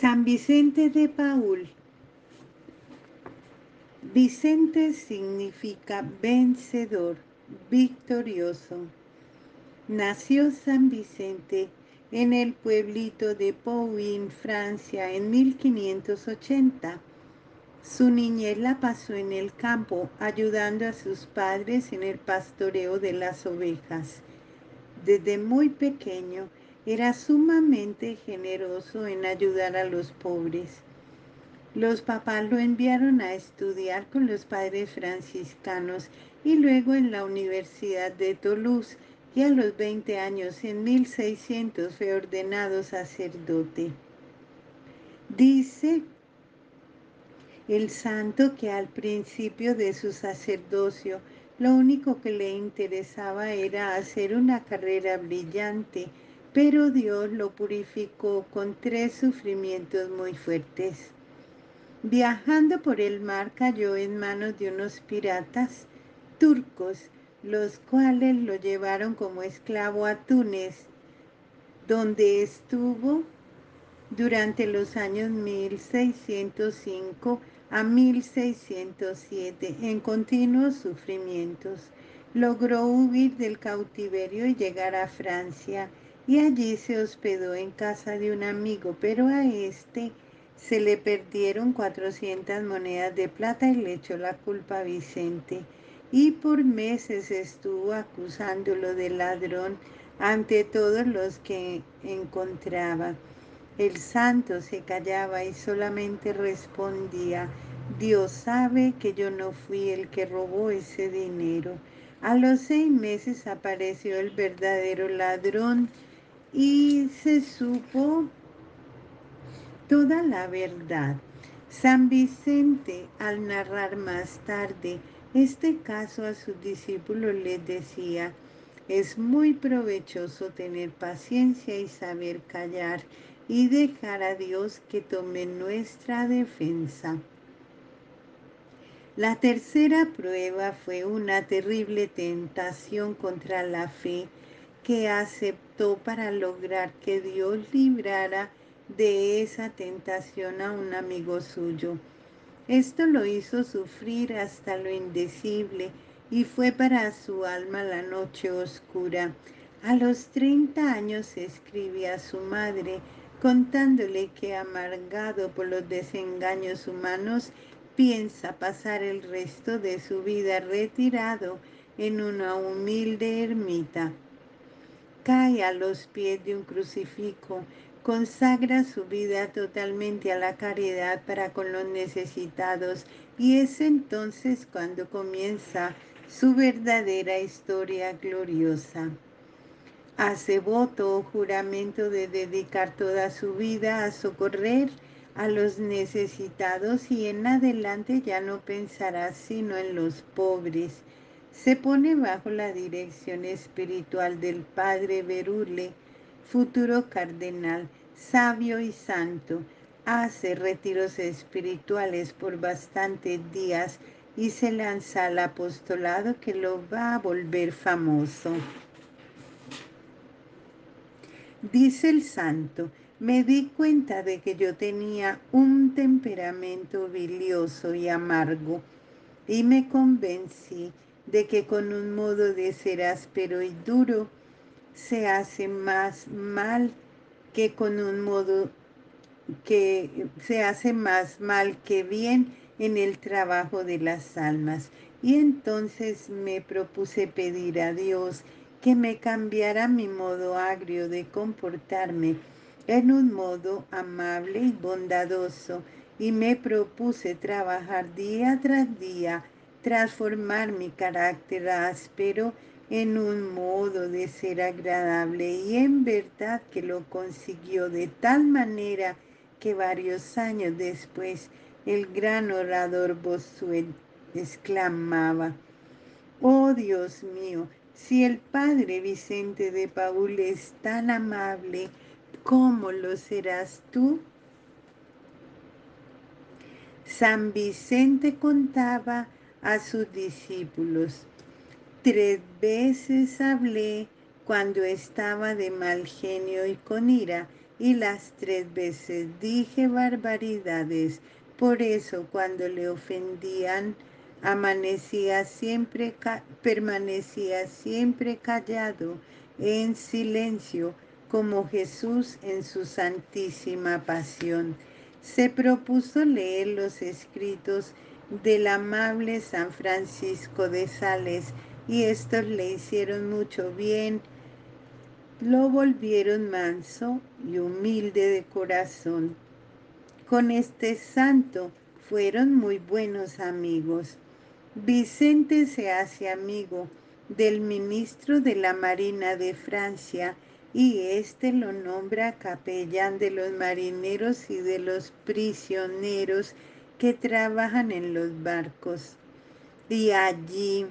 San Vicente de Paúl. Vicente significa vencedor, victorioso. Nació San Vicente en el pueblito de Pau, Francia, en 1580. Su niñez la pasó en el campo, ayudando a sus padres en el pastoreo de las ovejas. Desde muy pequeño era sumamente generoso en ayudar a los pobres. Los papás lo enviaron a estudiar con los padres franciscanos y luego en la Universidad de Toulouse, y a los 20 años, en 1600, fue ordenado sacerdote. Dice el santo que al principio de su sacerdocio lo único que le interesaba era hacer una carrera brillante, pero Dios lo purificó con 3 sufrimientos muy fuertes. Viajando por el mar cayó en manos de unos piratas turcos, los cuales lo llevaron como esclavo a Túnez, donde estuvo durante los años 1605 a 1607 en continuos sufrimientos. Logró huir del cautiverio y llegar a Francia, y allí se hospedó en casa de un amigo, pero a este se le perdieron 400 monedas de plata y le echó la culpa a Vicente, y por meses estuvo acusándolo de ladrón ante todos los que encontraba. El santo se callaba y solamente respondía: Dios sabe que yo no fui el que robó ese dinero. A los 6 meses apareció el verdadero ladrón y se supo toda la verdad. San Vicente, al narrar más tarde este caso a sus discípulos, les decía: es muy provechoso tener paciencia y saber callar y dejar a Dios que tome nuestra defensa. La tercera prueba fue una terrible tentación contra la fe que aceptó para lograr que Dios librara de esa tentación a un amigo suyo. Esto lo hizo sufrir hasta lo indecible y fue para su alma la noche oscura. A los 30 años escribía a su madre contándole que, amargado por los desengaños humanos, piensa pasar el resto de su vida retirado en una humilde ermita. Cae a los pies de un crucifijo, consagra su vida totalmente a la caridad para con los necesitados, y es entonces cuando comienza su verdadera historia gloriosa. Hace voto o juramento de dedicar toda su vida a socorrer a los necesitados, y en adelante ya no pensará sino en los pobres. Se pone bajo la dirección espiritual del padre Berule, futuro cardenal, sabio y santo. Hace retiros espirituales por bastantes días y se lanza al apostolado que lo va a volver famoso. Dice el santo: me di cuenta de que yo tenía un temperamento bilioso y amargo, y me convencí de que con un modo de ser áspero y duro se hace más mal que con un modo que se hace más mal que bien en el trabajo de las almas. Y entonces me propuse pedir a Dios que me cambiara mi modo agrio de comportarme en un modo amable y bondadoso, y me propuse trabajar día tras día, transformar mi carácter áspero en un modo de ser agradable, y en verdad que lo consiguió de tal manera que varios años después el gran orador Bossuet exclamaba: oh Dios mío, si el padre Vicente de Paúl es tan amable, ¿cómo lo serás tú? San Vicente contaba a sus discípulos: 3 veces hablé cuando estaba de mal genio y con ira, y las 3 veces dije barbaridades. Por eso cuando le ofendían, permanecía siempre callado, en silencio, como Jesús en su santísima pasión. Se propuso leer los escritos del amable San Francisco de Sales, y estos le hicieron mucho bien, lo volvieron manso y humilde de corazón. Con este santo fueron muy buenos amigos. Vicente se hace amigo del ministro de la Marina de Francia, y éste lo nombra capellán de los marineros y de los prisioneros que trabajan en los barcos. Y allí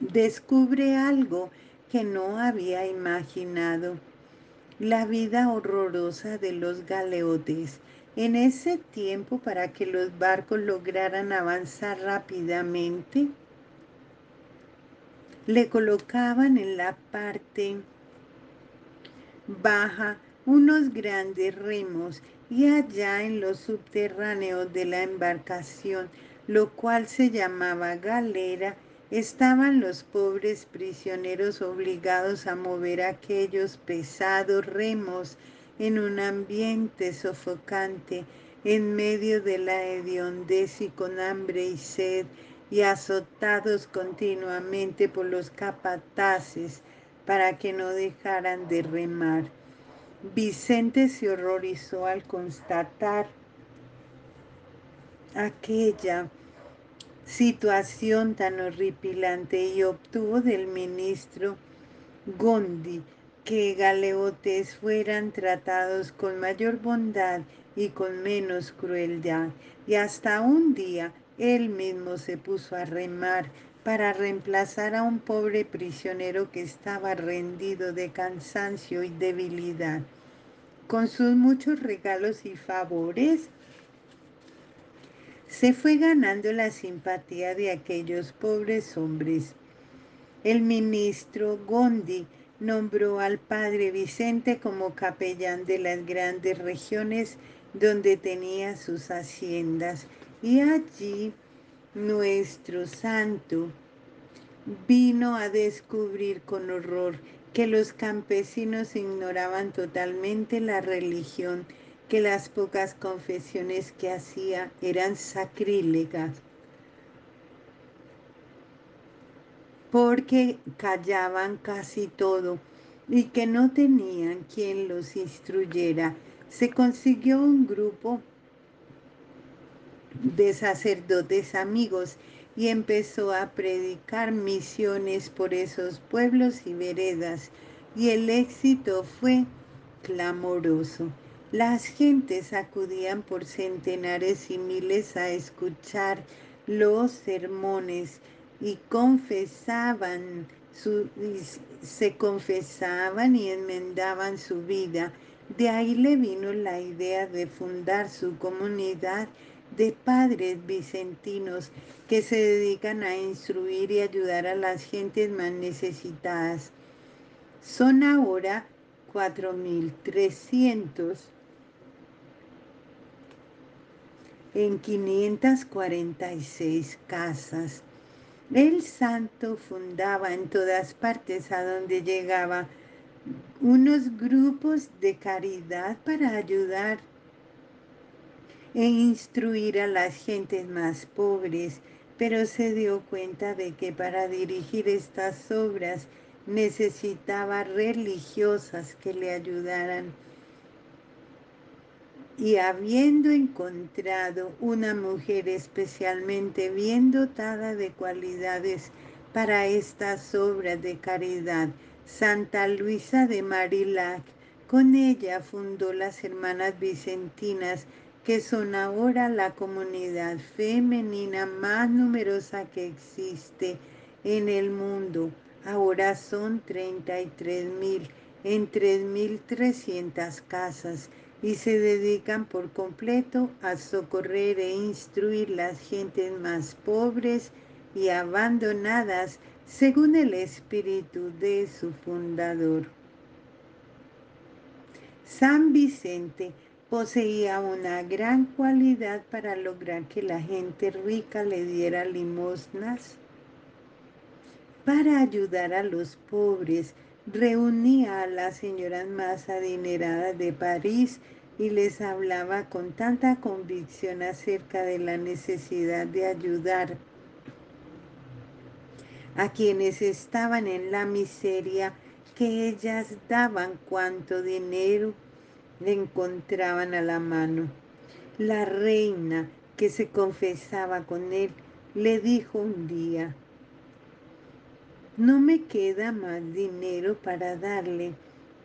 descubre algo que no había imaginado: la vida horrorosa de los galeotes. En ese tiempo, para que los barcos lograran avanzar rápidamente, le colocaban en la parte baja unos grandes remos, y allá en los subterráneos de la embarcación, lo cual se llamaba galera, estaban los pobres prisioneros obligados a mover aquellos pesados remos en un ambiente sofocante, en medio de la hediondez y con hambre y sed, y azotados continuamente por los capataces para que no dejaran de remar. Vicente se horrorizó al constatar aquella situación tan horripilante, y obtuvo del ministro Gondi que galeotes fueran tratados con mayor bondad y con menos crueldad, y hasta un día él mismo se puso a remar para reemplazar a un pobre prisionero que estaba rendido de cansancio y debilidad. Con sus muchos regalos y favores, se fue ganando la simpatía de aquellos pobres hombres. El ministro Gondi nombró al padre Vicente como capellán de las grandes regiones donde tenía sus haciendas, y allí nuestro santo vino a descubrir con horror que los campesinos ignoraban totalmente la religión, que las pocas confesiones que hacía eran sacrílegas, porque callaban casi todo, y que no tenían quien los instruyera. Se consiguió un grupo de sacerdotes amigos, y empezó a predicar misiones por esos pueblos y veredas, y el éxito fue clamoroso. Las gentes acudían por centenares y miles a escuchar los sermones, y se confesaban y enmendaban su vida. De ahí le vino la idea de fundar su comunidad de padres vicentinos que se dedican a instruir y ayudar a las gentes más necesitadas. Son ahora 4.300 en 546 casas. El santo fundaba en todas partes a donde llegaba unos grupos de caridad para ayudar e instruir a las gentes más pobres, pero se dio cuenta de que para dirigir estas obras necesitaba religiosas que le ayudaran, y habiendo encontrado una mujer especialmente bien dotada de cualidades para estas obras de caridad, Santa Luisa de Marillac, con ella fundó las Hermanas Vicentinas, que son ahora la comunidad femenina más numerosa que existe en el mundo. Ahora son 33.000 en 3.300 casas, y se dedican por completo a socorrer e instruir las gentes más pobres y abandonadas, según el espíritu de su fundador. San Vicente poseía una gran cualidad para lograr que la gente rica le diera limosnas. Para ayudar a los pobres, reunía a las señoras más adineradas de París y les hablaba con tanta convicción acerca de la necesidad de ayudar a quienes estaban en la miseria, que ellas daban cuanto dinero le encontraban a la mano. La reina, que se confesaba con él, le dijo un día: no me queda más dinero para darle.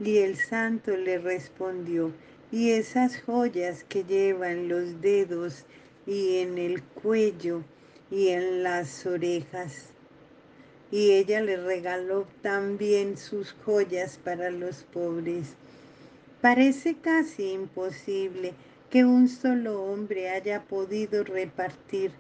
Y el santo le respondió: y esas joyas que lleva en los dedos y en el cuello y en las orejas. Y ella le regaló también sus joyas para los pobres. Parece casi imposible que un solo hombre haya podido repartir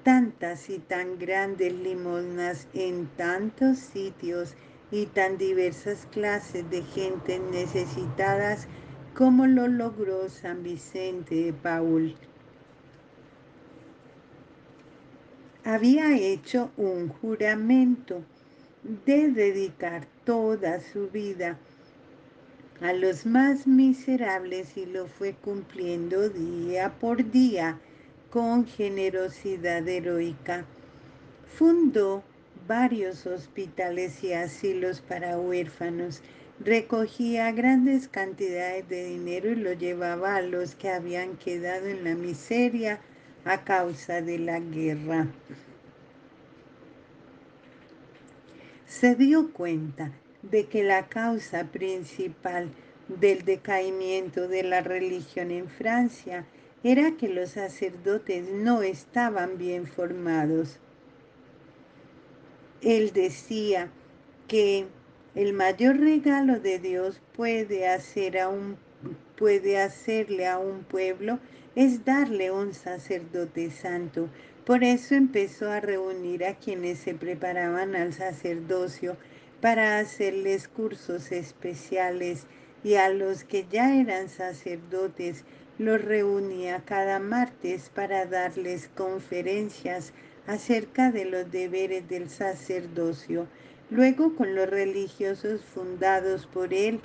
tantas y tan grandes limosnas en tantos sitios y tan diversas clases de gentes necesitadas como lo logró San Vicente de Paúl. Había hecho un juramento de dedicar toda su vida a los más miserables y lo fue cumpliendo día por día con generosidad heroica. Fundó varios hospitales y asilos para huérfanos, recogía grandes cantidades de dinero y lo llevaba a los que habían quedado en la miseria a causa de la guerra. Se dio cuenta de que la causa principal del decaimiento de la religión en Francia era que los sacerdotes no estaban bien formados. Él decía que el mayor regalo de Dios puede hacerle a un pueblo es darle un sacerdote santo. Por eso empezó a reunir a quienes se preparaban al sacerdocio para hacerles cursos especiales, y a los que ya eran sacerdotes los reunía cada martes para darles conferencias acerca de los deberes del sacerdocio. Luego, con los religiosos fundados por él,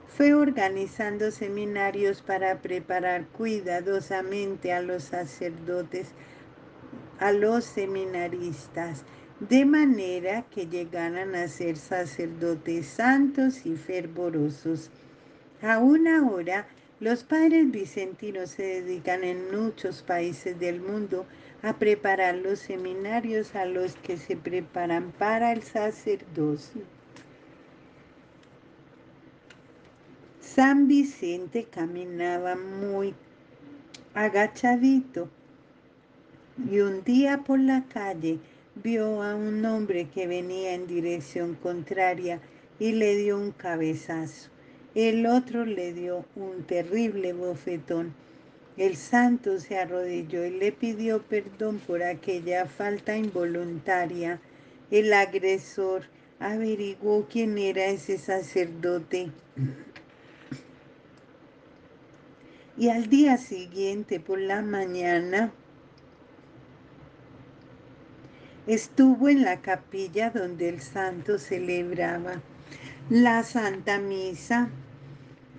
fue organizando seminarios para preparar cuidadosamente a los sacerdotes, a los seminaristas, de manera que llegaran a ser sacerdotes santos y fervorosos. Aún ahora, los padres vicentinos se dedican en muchos países del mundo a preparar los seminarios a los que se preparan para el sacerdocio. San Vicente caminaba muy agachadito y un día por la calle vio a un hombre que venía en dirección contraria y le dio un cabezazo. El otro le dio un terrible bofetón. El santo se arrodilló y le pidió perdón por aquella falta involuntaria. El agresor averiguó quién era ese sacerdote y al día siguiente por la mañana estuvo en la capilla donde el santo celebraba la Santa Misa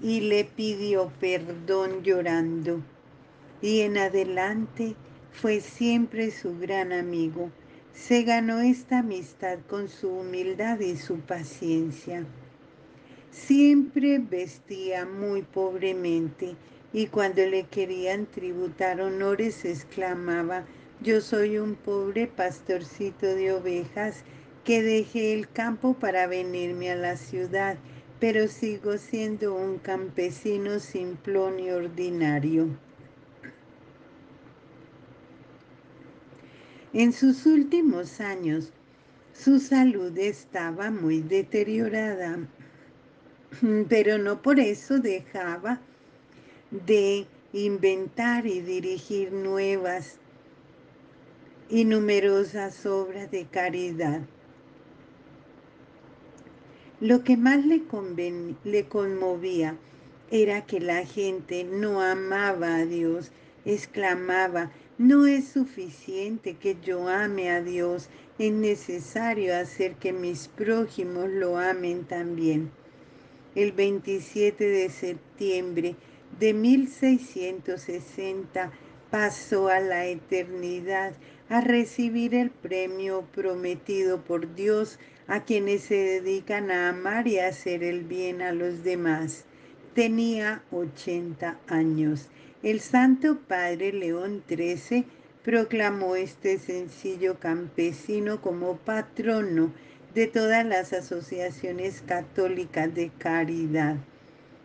y le pidió perdón llorando. Y en adelante fue siempre su gran amigo. Se ganó esta amistad con su humildad y su paciencia. Siempre vestía muy pobremente y cuando le querían tributar honores exclamaba: yo soy un pobre pastorcito de ovejas que dejé el campo para venirme a la ciudad, pero sigo siendo un campesino simplón y ordinario. En sus últimos años, su salud estaba muy deteriorada, pero no por eso dejaba de inventar y dirigir nuevas y numerosas obras de caridad. Lo que más le conmovía era que la gente no amaba a Dios, exclamaba, no es suficiente que yo ame a Dios, es necesario hacer que mis prójimos lo amen también. El 27 de septiembre de 1660 pasó a la eternidad a recibir el premio prometido por Dios a quienes se dedican a amar y a hacer el bien a los demás. Tenía 80 años. El Santo Padre León XIII proclamó este sencillo campesino como patrono de todas las asociaciones católicas de caridad.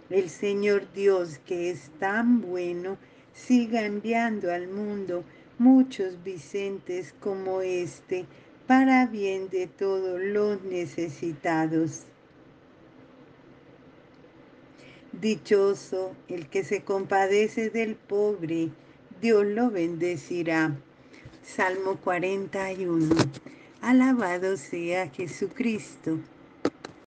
El Señor Dios, que es tan bueno, siga enviando al mundo muchos Vicentes como este, para bien de todos los necesitados. Dichoso el que se compadece del pobre, Dios lo bendecirá. Salmo 41. Alabado sea Jesucristo.